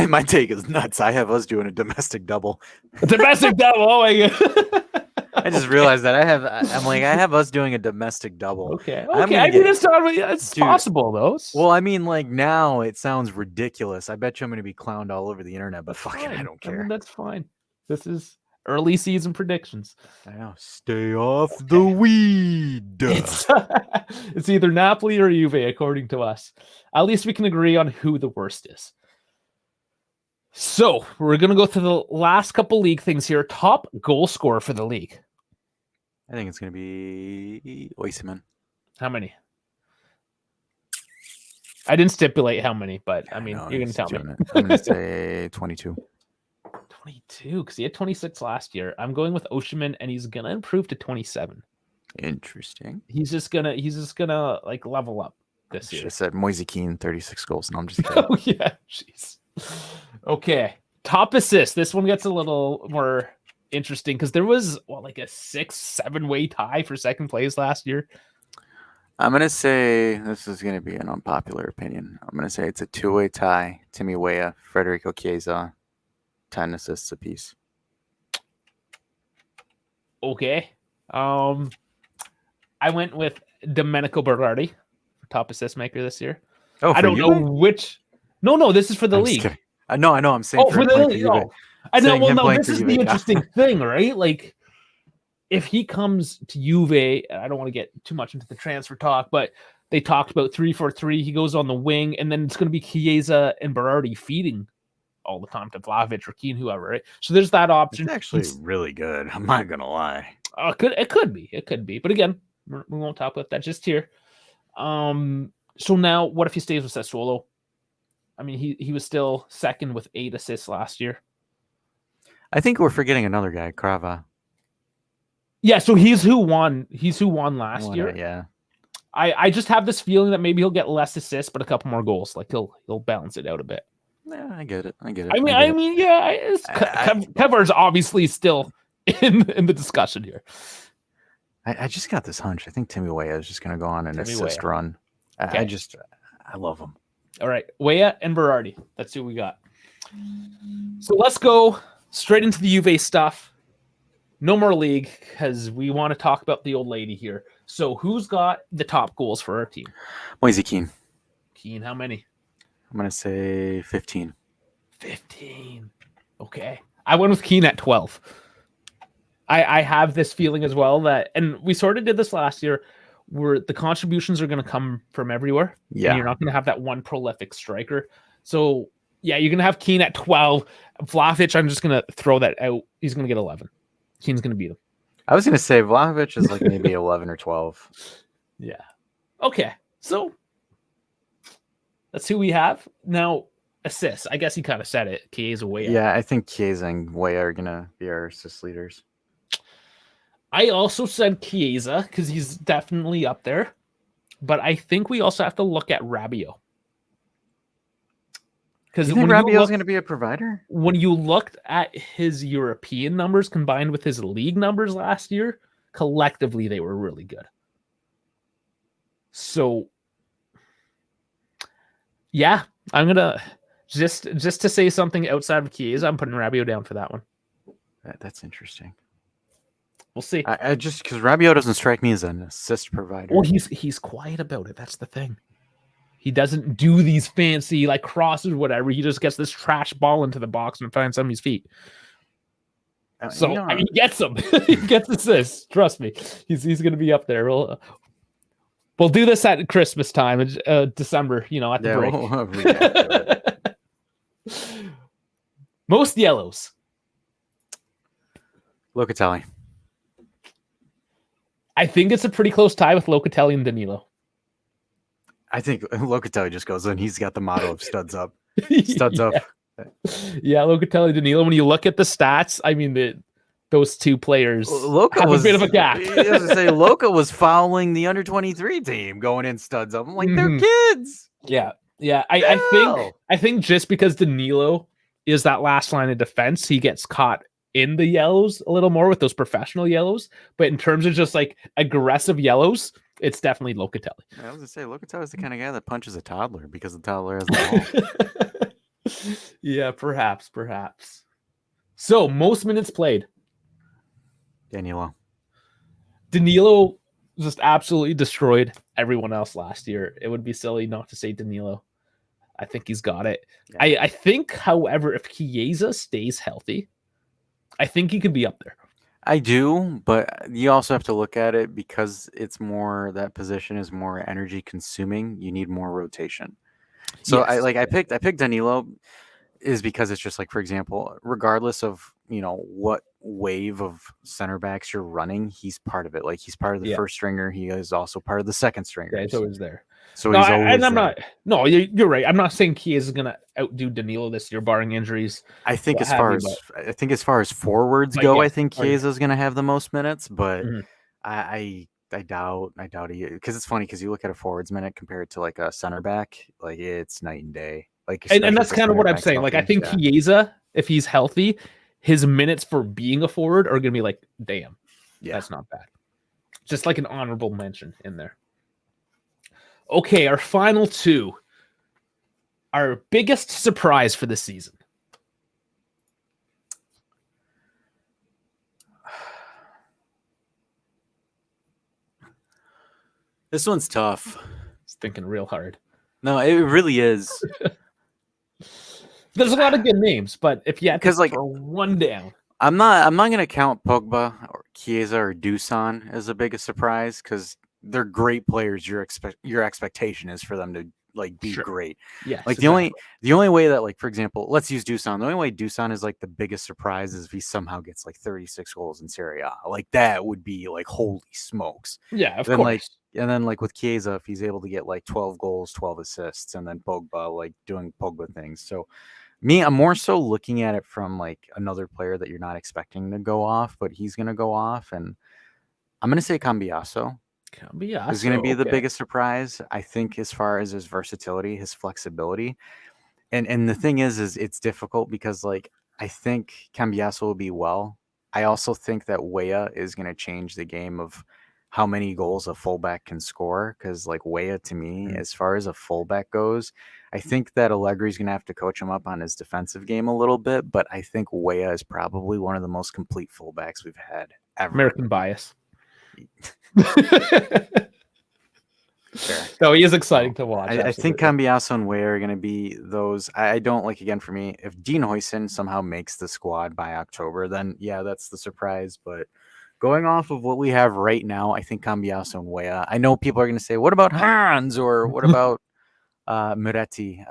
my take is nuts. I have us doing a domestic double. A domestic double. Oh my god. I just realized that I have us doing a domestic double. Okay. I mean, it's possible though. Well, I mean, like now it sounds ridiculous. I bet you I'm going to be clowned all over the internet, but fucking, I don't care. That's fine. This is early season predictions. I know. Stay off the weed. It's either Napoli or Juve, according to us. At least we can agree on who the worst is. So we're going to go through the last couple league things here. Top goal scorer for the league. I think it's going to be Osimhen. How many? I didn't stipulate how many, but I mean, you're going to tell me. I'm going to say 22. 22, because he had 26 last year. I'm going with Osimhen, and he's going to improve to 27. Interesting. He's just gonna like level up this year. Should have said Moise Kean, 36 goals. No, I'm just kidding. Oh yeah, jeez. Okay, top assist. This one gets a little more interesting because there was like a 6-7 way tie for second place last year. I'm gonna say this is gonna be an unpopular opinion. I'm gonna say it's a 2-way tie. Timmy Weah, Federico Chiesa, 10 assists apiece. Okay. I went with Domenico Berardi, top assist maker this year. Oh, I don't know which. No, this is for the league. No, I know. I'm saying for the league. No. I know. Well, no, this is the interesting thing, right? Like, if he comes to Juve, I don't want to get too much into the transfer talk, but they talked about 3-4-3. He goes on the wing, and then it's going to be Chiesa and Berardi feeding all the time to Vlahovic or Keane, whoever, right? So there's that option. It's actually really good. I'm not going to lie. It could be. But again, we won't talk about that just here. So now, what if he stays with Sassuolo? I mean, he was still second with 8 assists last year. I think we're forgetting another guy, Crava. Yeah, so he's who won. He's who won last year. Yeah. I just have this feeling that maybe he'll get less assists, but a couple more goals. Like he'll balance it out a bit. Yeah, I get it. I mean, yeah. Kevar's obviously still in the discussion here. I just got this hunch. I think Timmy Weah is just going to go on an assist run. Okay. I love him. All right, Weah and Berardi. That's who we got. So let's go straight into the Juve stuff. No more league because we want to talk about the old lady here. So who's got the top goals for our team? Moise Kean. Kean, how many? I'm going to say 15. 15. Okay. I went with Kean at 12. I have this feeling as well that, and we sort of did this last year, where the contributions are going to come from everywhere, and you're Yeah. not going to have that one prolific striker. So yeah, you're going to have Keane at 12. Vlahovic, I'm just going to throw that out. He's going to get 11. Keane's going to beat him. I was gonna say Vlahovic is like maybe 11 or 12. Yeah. Okay. So that's who we have now. Assists. I guess he kind of said it. Chiesa way up. Yeah, I think Chiesa and Weah are gonna be our assist leaders. I also said Chiesa because he's definitely up there, but I think we also have to look at Rabiot. Because You think Rabiot's gonna be a provider? When you looked at his European numbers combined with his league numbers last year, collectively they were really good. So yeah, I'm gonna just to say something outside of Chiesa, I'm putting Rabiot down for that one. That's interesting. We'll see. I just because Rabiot doesn't strike me as an assist provider. Well, he's quiet about it. That's the thing. He doesn't do these fancy like crosses, whatever. He just gets this trash ball into the box and finds somebody's feet. So I mean, he gets them. He gets assists. Trust me, he's going to be up there. We'll do this at Christmas time, December. You know, at the break. Most yellows. Locatelli. I think it's a pretty close tie with Locatelli and Danilo. I think Locatelli just goes in. He's got the motto of studs up. Studs up. Yeah, Locatelli, Danilo. When you look at the stats, I mean, those two players have a bit of a gap. Loca was fouling the under-23 team going in studs up. I'm like, they're kids. Yeah. I think just because Danilo is that last line of defense, he gets caught in the yellows a little more with those professional yellows. But in terms of just like aggressive yellows, it's definitely Locatelli. I was gonna say Locatelli is the kind of guy that punches a toddler because the toddler has the ball. Yeah, perhaps. So most minutes played. Danilo just absolutely destroyed everyone else last year. It would be silly not to say Danilo. I think he's got it. Yeah. I think, however, if Chiesa stays healthy, I think he could be up there. I do, but you also have to look at it because it's more that position is more energy consuming. You need more rotation. So yes. I picked Danilo is because it's just like, for example, regardless of, you know, what wave of center backs you're running, he's part of it. Like he's part of the first stringer. He is also part of the second stringer. Yeah, he's always there. So he's always there. You're right. I'm not saying Chiesa is going to outdo Danilo this year, barring injuries. I think as far as forwards go, I think Chiesa is going to have the most minutes, but I doubt he, because it's funny because you look at a forwards minute compared to like a center back, like it's night and day. Like, and that's kind of what I'm saying. Like I think Chiesa, if he's healthy, his minutes for being a forward are going to be like, damn, that's not bad. Just like an honorable mention in there. Okay, our final two. Our biggest surprise for the season. This one's tough. It's thinking real hard. No, it really is. There's a lot of good names, but if you had to throw one down. I'm not gonna count Pogba or Chiesa or Dusan as the biggest surprise because they're great players. Your expectation is for them to like be great. Yeah. Like the only way that, like, for example, let's use Dusan. The only way Dusan is like the biggest surprise is if he somehow gets like 36 goals in Serie A. Like that would be like holy smokes. Yeah, of course. And then like with Chiesa, if he's able to get like 12 goals, 12 assists, and then Pogba like doing Pogba things. So I'm more so looking at it from like another player that you're not expecting to go off, but he's going to go off. And I'm going to say Cambiaso is going to be the biggest surprise. I think as far as his versatility, his flexibility. And the thing is it's difficult because like I think Cambiaso will be well. I also think that Weah is going to change the game of how many goals a fullback can score. Because like Weah, to me, as far as a fullback goes, I think that Allegri's going to have to coach him up on his defensive game a little bit. But I think Weah is probably one of the most complete fullbacks we've had ever. American bias. Sure. So he is exciting to watch. I think Cambiaso and Weah are going to be those. I don't like, again, for me, if Dean Huijsen somehow makes the squad by October, then yeah, that's the surprise. But Going off of what we have right now, I think Cambiaso and Weah. I know people are going to say, what about Hans or what about Moretti?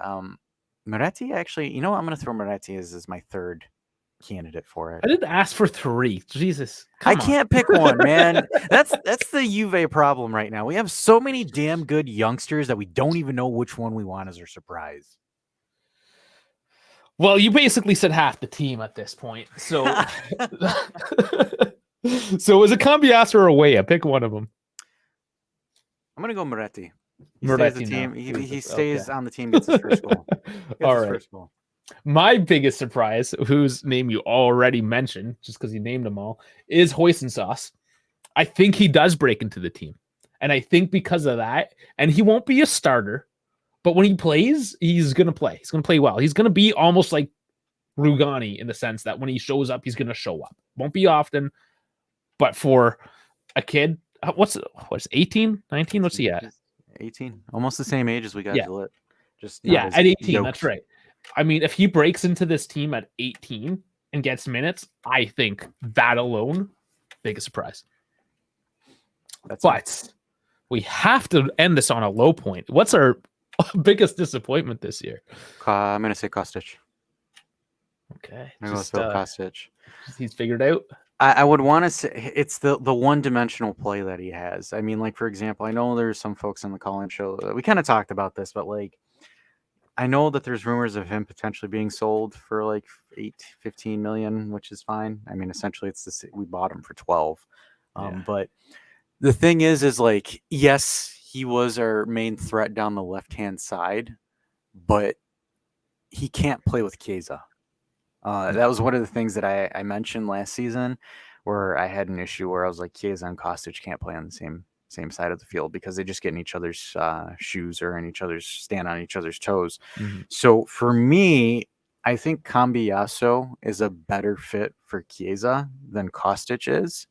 Moretti, actually, you know what? I'm going to throw Moretti as my third candidate for it. I didn't ask for 3. Jesus, I come on. can't pick one, man. That's the Juve problem right now. We have so many damn good youngsters that we don't even know which one we want as our surprise. Well, you basically said half the team at this point. So, so is it Cambiasso or Weah? Pick one of them. I'm gonna go Moretti. He Moretti stays the team. now. He stays on the team. Gets his first goal. All right. First goal. My biggest surprise, whose name you already mentioned, just because you named them all, is Hoisin. I think he does break into the team, and I think because of that, and he won't be a starter, but when he plays, he's gonna play. He's gonna play well. He's gonna be almost like Rugani in the sense that when he shows up, he's gonna show up. Won't be often, but for a kid, what's 18, 19? What's he at? 18, almost the same age as we got Gillette. Just at 18. That's right. I mean, if he breaks into this team at 18 and gets minutes, I think that alone, biggest surprise. But we have to end this on a low point. What's our biggest disappointment this year? I'm going to say Kostic. Okay. I'm going to throw Kostic. He's figured out. I would want to say it's the one-dimensional play that he has. I mean, like, for example, I know there's some folks on the call-in show. We kind of talked about this, but, like, I know that there's rumors of him potentially being sold for, like, 15 million, which is fine. I mean, essentially, we bought him for 12. But the thing is like, yes, he was our main threat down the left-hand side, but he can't play with Chiesa. That was one of the things that I mentioned last season, where I had an issue where I was like, Chiesa and Kostic can't play on the same side of the field because they just get in each other's shoes or stand on each other's toes. Mm-hmm. So for me, I think Cambiasso is a better fit for Chiesa than Kostic is.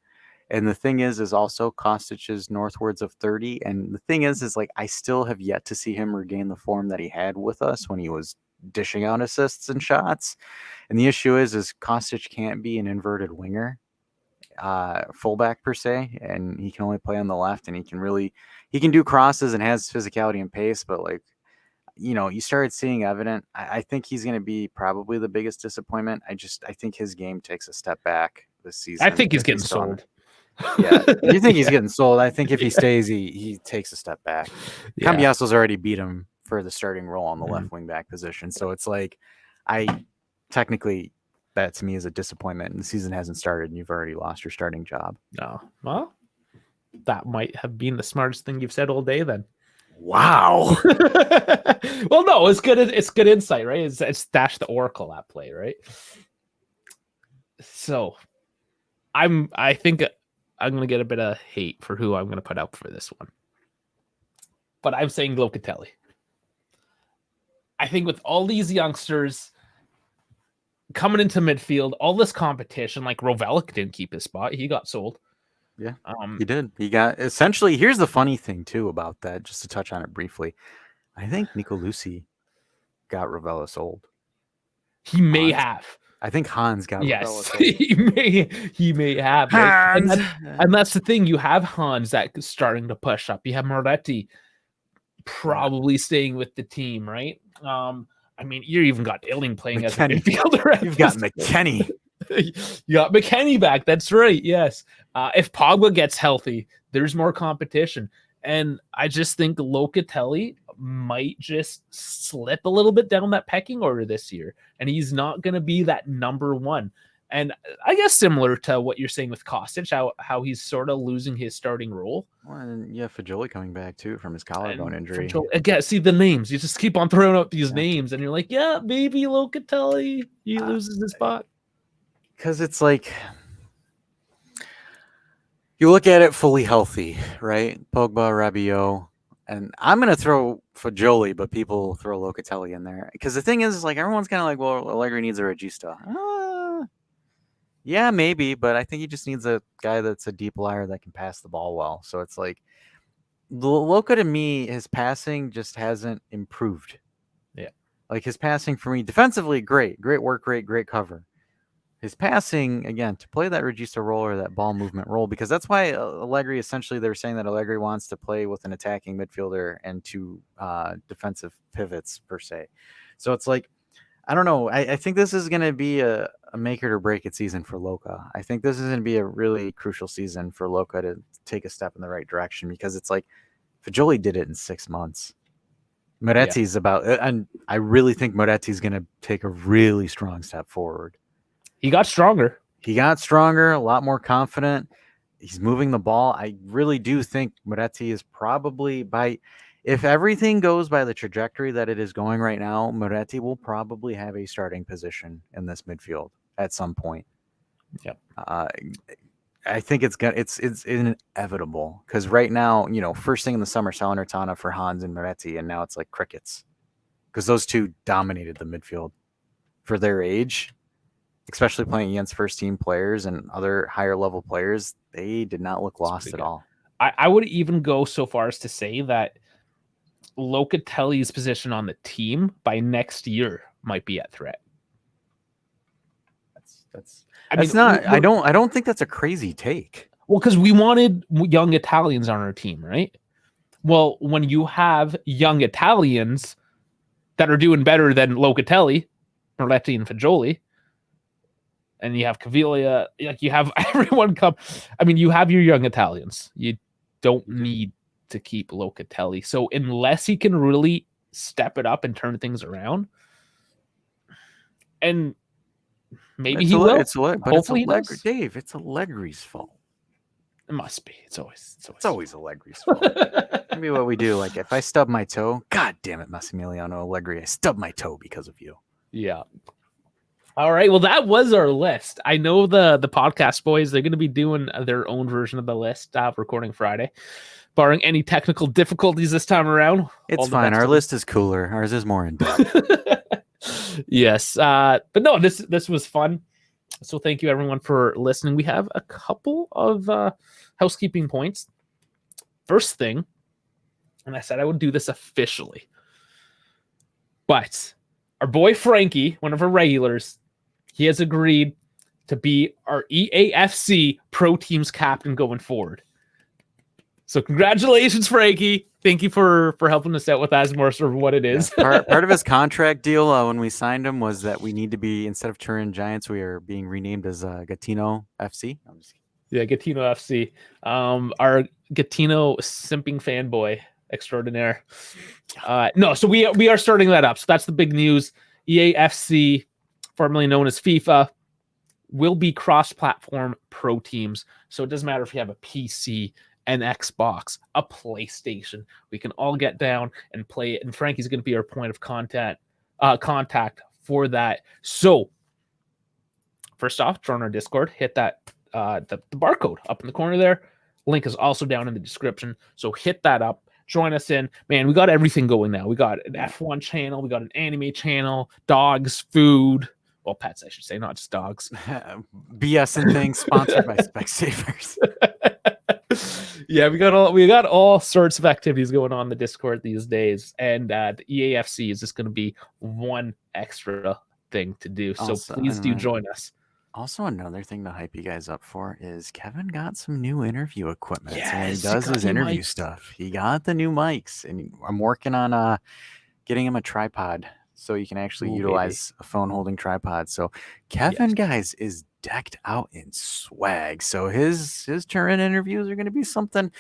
And the thing is also Kostic is northwards of 30. And the thing is like, I still have yet to see him regain the form that he had with us when he was dishing out assists and shots. And the issue is Kostic can't be an inverted winger, fullback per se, and he can only play on the left, and he can do crosses and has physicality and pace, but like, you know, you started seeing evident. I think he's going to be probably the biggest disappointment. I think his game takes a step back this season. I think he's getting sold. Yeah, you think he's getting sold? I think if he stays, he takes a step back. Yeah. Cambiasso's already beat him for the starting role on the left wing back position, so it's like, technically, that to me is a disappointment, and the season hasn't started, and you've already lost your starting job. No, well, that might have been the smartest thing you've said all day. Then, wow. Well, no, it's good. It's good insight, right? It's Dash the Oracle at play, right? So, I think I'm going to get a bit of hate for who I'm going to put up for this one. But I'm saying Locatelli. I think with all these youngsters coming into midfield, all this competition, like Rovelic didn't keep his spot. He got sold. Yeah, he did. He got, essentially, here's the funny thing, too, about that, just to touch on it briefly. I think Nico Lucy got Rovella sold. He may have. I think Hans got Yes, he may have. Right? And that's the thing. You have Hans that's starting to push up. You have Moretti probably staying with the team, right? I mean, you even got Illing playing as a midfielder. You've got McKennie. You got McKennie back. That's right. Yes. If Pogba gets healthy, there's more competition. And I just think Locatelli might just slip a little bit down that pecking order this year. And he's not going to be that number one. And I guess similar to what you're saying with Kostic, how he's sort of losing his starting role. Well, and yeah, Fajoli coming back too from his collarbone injury. Again, see the names. You just keep on throwing out these names, and you're like, yeah, maybe Locatelli, he loses his spot. Because it's like, you look at it fully healthy, right? Pogba, Rabiot, and I'm going to throw Fajoli, but people throw Locatelli in there. Because the thing is like, everyone's kind of like, well, Allegri needs a regista. Yeah, maybe, but I think he just needs a guy that's a deep liar that can pass the ball well. So it's like, Loca to me, his passing just hasn't improved. Yeah. Like his passing for me, defensively, great work rate, great cover. His passing, again, to play that regista role or that ball movement role, because that's why Allegri, essentially, they were saying that Allegri wants to play with an attacking midfielder and two defensive pivots, per se. So it's like, I don't know. I think this is going to be a make it or break it season for Loca. I think this is going to be a really crucial season for Loca to take a step in the right direction, because it's like Fajoli did it in 6 months. Moretti's and I really think Moretti's going to take a really strong step forward. He got stronger. He got stronger, a lot more confident. He's moving the ball. I really do think Moretti is probably, if everything goes by the trajectory that it is going right now, Moretti will probably have a starting position in this midfield at some point. Yep. I think it's inevitable, because right now, first thing in the summer, Salernitana for Hans and Moretti, and now it's like crickets, because those two dominated the midfield for their age. Especially playing against first-team players and other higher-level players, they did not look lost at all. I would even go so far as to say that Locatelli's position on the team by next year might be at threat. I don't think that's a crazy take. Well, because we wanted young Italians on our team, right? Well, when you have young Italians that are doing better than Locatelli, Moretti, and Fajoli, and you have Caviglia, like you have everyone come. I mean, you have your young Italians. You don't need to keep Locatelli. So unless he can really step it up and turn things around, and maybe he will. Hopefully, Dave, it's Allegri's fault. It must be. It's always Allegri's fault. Maybe what we do, like if I stub my toe, God damn it, Massimiliano Allegri, I stubbed my toe because of you. Yeah. All right. Well, that was our list. I know the podcast boys, they're going to be doing their own version of the list recording Friday, barring any technical difficulties this time around. It's fine. Our list is cooler. Ours is more in depth. Yes. But no, this was fun. So thank you everyone for listening. We have a couple of housekeeping points. First thing, and I said I would do this officially, but our boy Frankie, one of our regulars, he has agreed to be our EAFC Pro Teams captain going forward. So congratulations, Frankie. Thank you for helping us out with that, more sort of what it is. Yeah, part of his contract deal when we signed him was that we need to be, instead of Turin Giants, we are being renamed as Gatino FC. Yeah, Gatino FC. Our Gatino simping fanboy extraordinaire. No, so we are starting that up. So that's the big news. EAFC, formerly known as FIFA, will be cross-platform pro teams. So it doesn't matter if you have a PC, an Xbox, a PlayStation. We can all get down and play it. And Frankie's going to be our point of contact for that. So first off, join our Discord. Hit that the barcode up in the corner there. Link is also down in the description. So hit that up. Join us in. Man, we got everything going now. We got an F1 channel. We got an anime channel. Dogs, food. Well, pets, I should say, not just dogs. BS and things sponsored by Specsavers. Yeah, we got all sorts of activities going on in the Discord these days. And the EAFC is just going to be one extra thing to do. So also, please do join us. Also, another thing to hype you guys up for is Kevin got some new interview equipment. Yes, so when he does his interview stuff, he got the new mics, and I'm working on getting him a tripod so you can actually utilize a phone holding tripod. So Kevin, guys, is decked out in swag. So his Turin interviews are going to be something.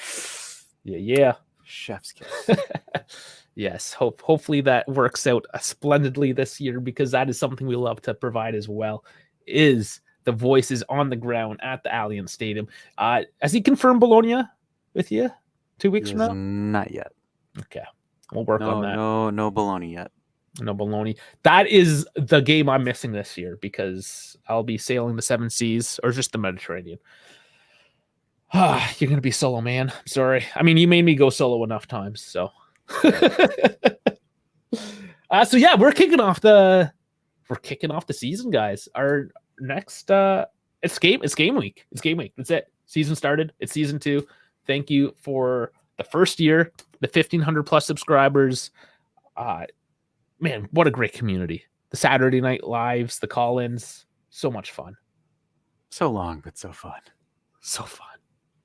Yeah. Chef's kiss. Yes, hopefully that works out splendidly this year, because that is something we love to provide as well. Is the voices on the ground at the Allianz Stadium. Has he confirmed Bologna with you 2 weeks from now? Not yet. Okay. We'll work on that. No Bologna yet. No Bologna. That is the game I'm missing this year, because I'll be sailing the 7 seas, or just the Mediterranean. You're going to be solo, man. I'm sorry. I mean, you made me go solo enough times, so. So yeah, we're kicking off the season, guys. Our next it's game week. That's it. Season started. It's season 2. Thank you for the first year, the 1,500 plus subscribers. Man, what a great community. The Saturday night lives, the call-ins, so much fun. So long, but so fun. So fun.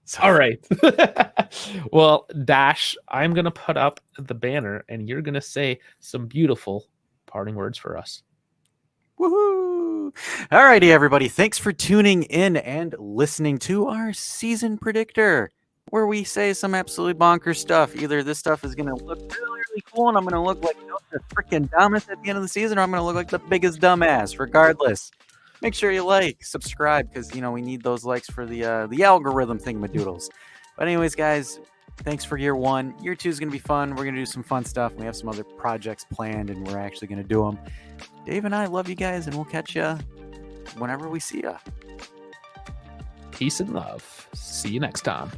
So All fun. right. Well, Dash, I'm going to put up the banner and you're going to say some beautiful parting words for us. Woohoo! Alrighty, everybody. Thanks for tuning in and listening to our season predictor, where we say some absolutely bonkers stuff. Either this stuff is going to look really, really cool and I'm going to look like the freaking dumbest at the end of the season, or I'm going to look like the biggest dumbass, regardless. Make sure you like, subscribe, because, we need those likes for the algorithm thingamadoodles. But anyways, guys, thanks for year 1. Year 2 is going to be fun. We're going to do some fun stuff. We have some other projects planned, and we're actually going to do them. Dave and I love you guys, and we'll catch you whenever we see you. Peace and love. See you next time.